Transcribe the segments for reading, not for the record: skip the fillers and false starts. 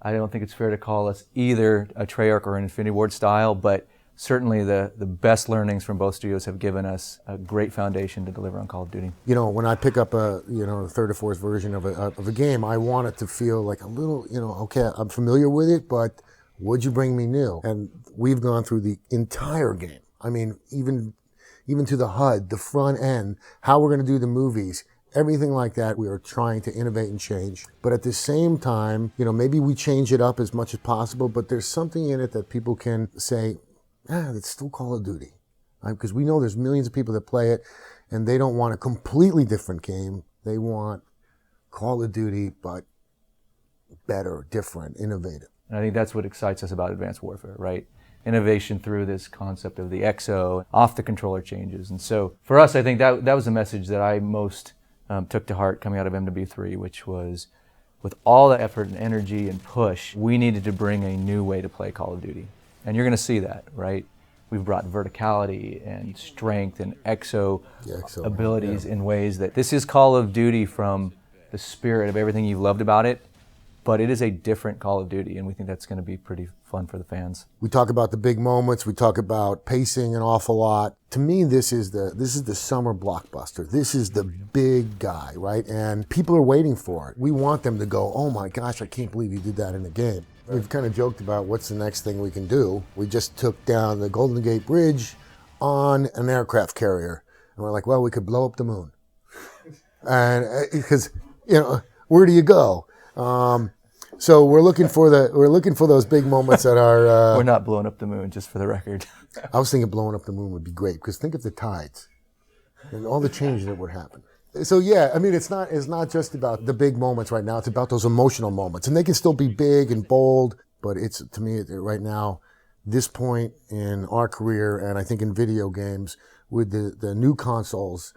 I don't think it's fair to call us either a Treyarch or an Infinity Ward style, but certainly the best learnings from both studios have given us a great foundation to deliver on Call of Duty. You know, when I pick up a third or fourth version of a game, I want it to feel like a little, okay, I'm familiar with it, but would you bring me new? And we've gone through the entire game. I mean, even to the HUD, the front end, how we're going to do the movies. Everything like that, we are trying to innovate and change. But at the same time, maybe we change it up as much as possible, but there's something in it that people can say, it's still Call of Duty. Because we know there's millions of people that play it, and they don't want a completely different game. They want Call of Duty, but better, different, innovative. And I think that's what excites us about Advanced Warfare, right? Innovation through this concept of the XO, off the controller changes. And so for us, I think that was a message that I most took to heart coming out of MW3, which was with all the effort and energy and push, we needed to bring a new way to play Call of Duty. And you're going to see that, right? We've brought verticality and strength and XO abilities in ways that this is Call of Duty from the spirit of everything you've loved about it, but it is a different Call of Duty, and we think that's going to be pretty fun for the fans. We talk about the big moments. We talk about pacing an awful lot. To me, this is the summer blockbuster. This is the big guy, right? And people are waiting for it. We want them to go, oh my gosh, I can't believe you did that in a game. We've kind of joked about what's the next thing we can do. We just took down the Golden Gate Bridge on an aircraft carrier. And we're like, well, we could blow up the moon. And because, where do you go? So we're looking for those big moments that are. We're not blowing up the moon, just for the record. I was thinking blowing up the moon would be great, because think of the tides and all the changes that would happen. So yeah, I mean, it's not just about the big moments right now. It's about those emotional moments, and they can still be big and bold. But it's, to me, right now, this point in our career, and I think in video games, with the new consoles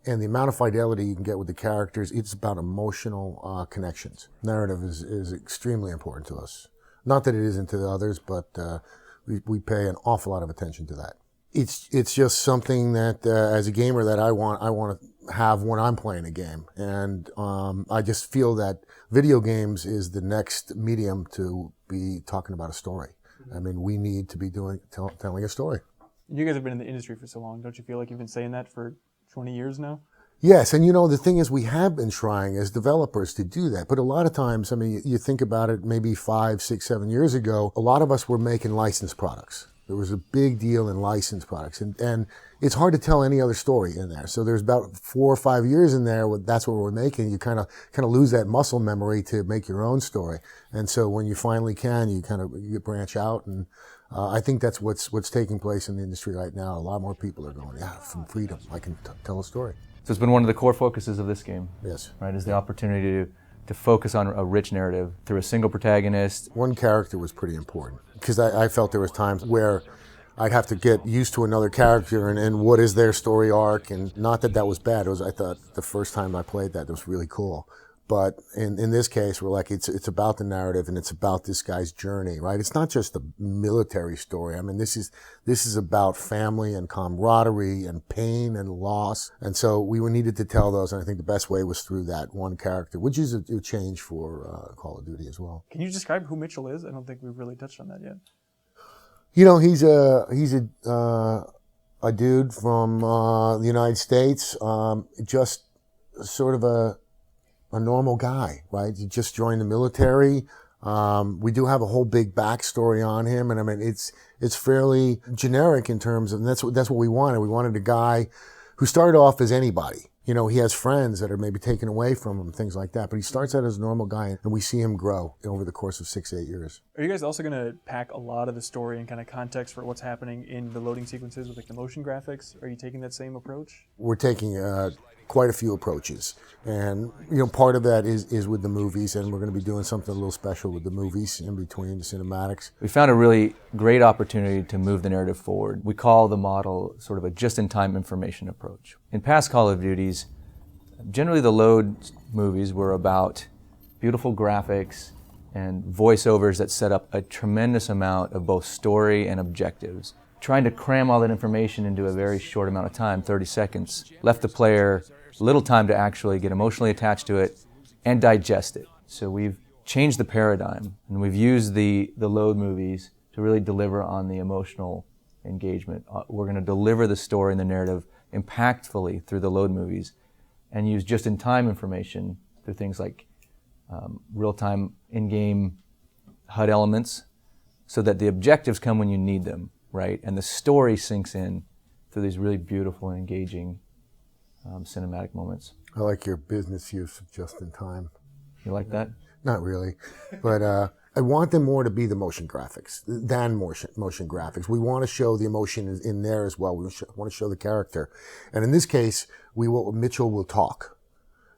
and the amount of fidelity you can get with the characters, it's about emotional connections. Narrative is extremely important to us. Not that it isn't to the others, but we pay an awful lot of attention to that. It's just something that, as a gamer, that I want to have when I'm playing a game. And I just feel that video games is the next medium to be talking about a story. I mean, we need to be telling a story. You guys have been in the industry for so long. Don't you feel like you've been saying that for 20 years now? Yes, and the thing is, we have been trying as developers to do that. But a lot of times, I mean, you think about it, maybe 5, 6, 7 years ago, a lot of us were making licensed products. There was a big deal in licensed products, and it's hard to tell any other story in there. So there's about 4 or 5 years in there. That's what we're making. You kind of lose that muscle memory to make your own story. And so when you finally can, you branch out, and I think that's what's taking place in the industry right now. A lot more people are going, from freedom, I can tell a story. So it's been one of the core focuses of this game. Yes. Right, is the opportunity to focus on a rich narrative through a single protagonist. One character was pretty important, because I felt there was times where I'd have to get used to another character and what is their story arc, and not that was bad. I thought the first time I played that was really cool. But in this case, we're like, it's about the narrative, and it's about this guy's journey, right? It's not just a military story. I mean, this is about family and camaraderie and pain and loss. And so we needed to tell those, and I think the best way was through that one character, which is a change for Call of Duty as well. Can you describe who Mitchell is? I don't think we've really touched on that yet. He's a dude from the United States, just sort of a normal guy, right? He just joined the military. We do have a whole big backstory on him, and I mean, it's fairly generic in terms of, and that's what we wanted. We wanted a guy who started off as anybody. He has friends that are maybe taken away from him, things like that, but he starts out as a normal guy, and we see him grow over the course of 6 to 8 years. Are you guys also going to pack a lot of the story and kind of context for what's happening in the loading sequences with like the motion graphics? Are you taking that same approach? We're taking quite a few approaches, and part of that is with the movies, and we're going to be doing something a little special with the movies in between the cinematics. We found a really great opportunity to move the narrative forward. We call the model sort of a just-in-time information approach. In past Call of Duties, generally the load movies were about beautiful graphics and voiceovers that set up a tremendous amount of both story and objectives. Trying to cram all that information into a very short amount of time, 30 seconds, left the player little time to actually get emotionally attached to it and digest it. So we've changed the paradigm, and we've used the load movies to really deliver on the emotional engagement. We're going to deliver the story and the narrative impactfully through the load movies, and use just-in-time information through things like real-time in-game HUD elements, so that the objectives come when you need them, right? And the story sinks in through these really beautiful and engaging cinematic moments. I like your business use of just-in-time. You like that? Not really, but I want them more to be the motion graphics than motion graphics. We want to show the emotion in there as well. We want to show the character, and in this case, Mitchell will talk.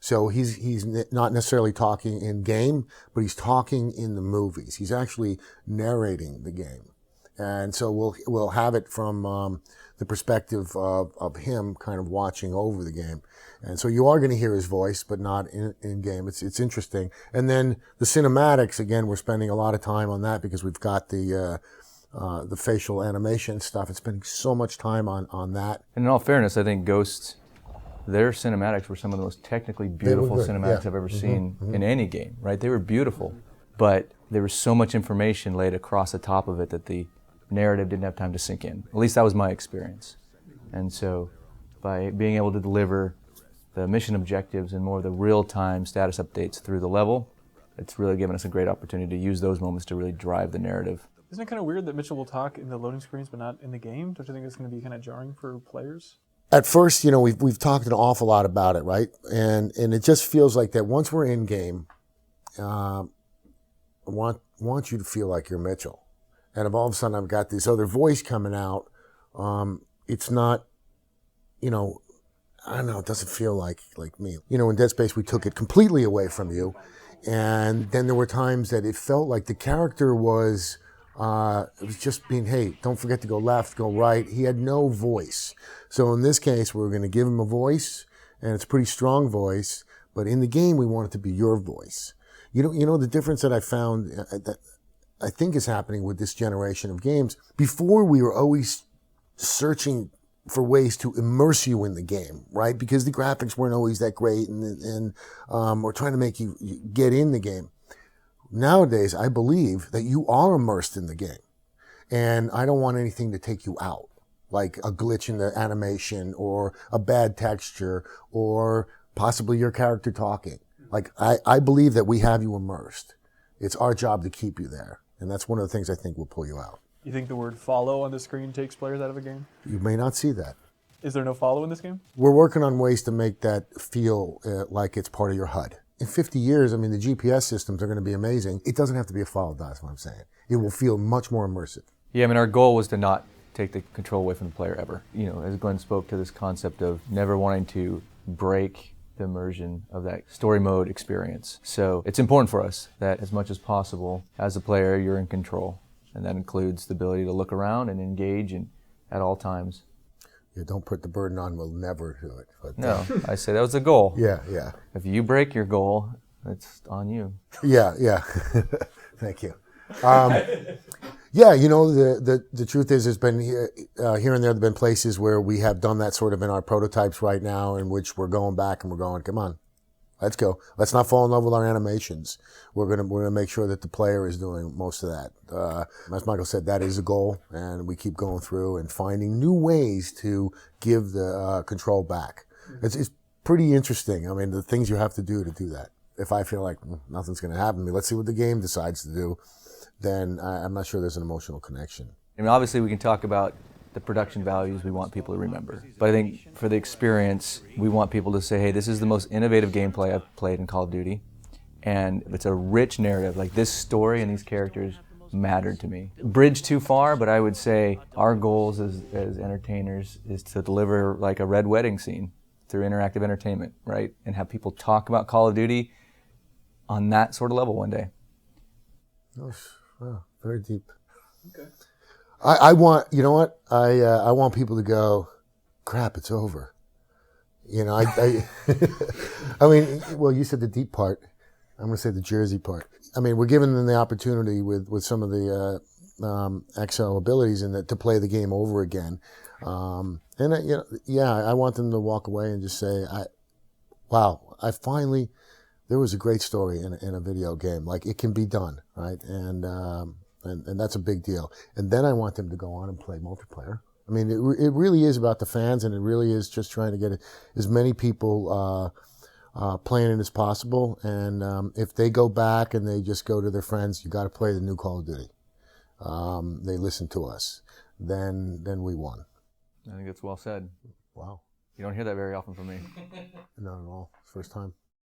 So he's not necessarily talking in game, but he's talking in the movies. He's actually narrating the game, and so we'll have it from the perspective of him kind of watching over the game. And so you are going to hear his voice, but not in game. It's interesting. And then the cinematics, again, we're spending a lot of time on that because we've got the facial animation stuff. It's spending so much time on that. And in all fairness, I think Ghosts, their cinematics were some of the most technically beautiful cinematics I've ever seen in any game, right? They were beautiful, but there was so much information laid across the top of it that the narrative didn't have time to sink in. At least that was my experience. And so by being able to deliver the mission objectives and more of the real-time status updates through the level, it's really given us a great opportunity to use those moments to really drive the narrative. Isn't it kind of weird that Mitchell will talk in the loading screens but not in the game? Don't you think it's going to be kind of jarring for players? At first, we've talked an awful lot about it, right? And it just feels like that once we're in game, I want you to feel like you're Mitchell. And if all of a sudden I've got this other voice coming out, it's not, I don't know, it doesn't feel like me. In Dead Space, we took it completely away from you. And then there were times that it felt like the character was, it was just being, hey, don't forget to go left, go right. He had no voice. So in this case, we're going to give him a voice, and it's a pretty strong voice. But in the game, we want it to be your voice. The difference that I found that I think is happening with this generation of games, before we were always searching for ways to immerse you in the game, right? Because the graphics weren't always that great, and we're trying to make you get in the game. Nowadays, I believe that you are immersed in the game, and I don't want anything to take you out, like a glitch in the animation or a bad texture or possibly your character talking. Like, I believe that we have you immersed. It's our job to keep you there, and that's one of the things I think will pull you out. You think the word follow on the screen takes players out of a game? You may not see that. Is there no follow in this game? We're working on ways to make that feel like it's part of your HUD. In 50 years, the GPS systems are going to be amazing. It doesn't have to be a follow, that's what I'm saying. It will feel much more immersive. Yeah, our goal was to not take the control away from the player ever. As Glenn spoke to this concept of never wanting to break the immersion of that story mode experience. So it's important for us that as much as possible, as a player, you're in control. And that includes the ability to look around and engage at all times. Yeah, don't put the burden on, we'll never do it. But, no, I say that was the goal. Yeah. If you break your goal, it's on you. Yeah. Thank you. The truth is there's been here and there have been places where we have done that sort of in our prototypes right now, in which we're going back and we're going, come on, let's go. Let's not fall in love with our animations. We're gonna make sure that the player is doing most of that. As Michael said, that is a goal, and we keep going through and finding new ways to give the control back. It's pretty interesting. The things you have to do that. If I feel like nothing's gonna happen to me, let's see what the game decides to do, then I'm not sure there's an emotional connection. Obviously we can talk about the production values we want people to remember. But I think for the experience, we want people to say, hey, this is the most innovative gameplay I've played in Call of Duty. And it's a rich narrative. Like, this story and these characters mattered to me. Bridge too far, but I would say our goals as entertainers is to deliver like a red wedding scene through interactive entertainment, right? And have people talk about Call of Duty on that sort of level one day. Oh, very deep. Okay. I want, I want people to go, crap, it's over. I well, you said the deep part. I'm going to say the Jersey part. We're giving them the opportunity with some of the XO abilities to play the game over again. I want them to walk away and just say, wow, I finally there was a great story in a video game. Like, it can be done, right? And that's a big deal. And then I want them to go on and play multiplayer. I mean, it really is about the fans, and it really is just trying to get as many people playing it as possible. And if they go back and they just go to their friends, you got to play the new Call of Duty. They listen to us. Then we won. I think that's well said. Wow. You don't hear that very often from me. Not at all. First time.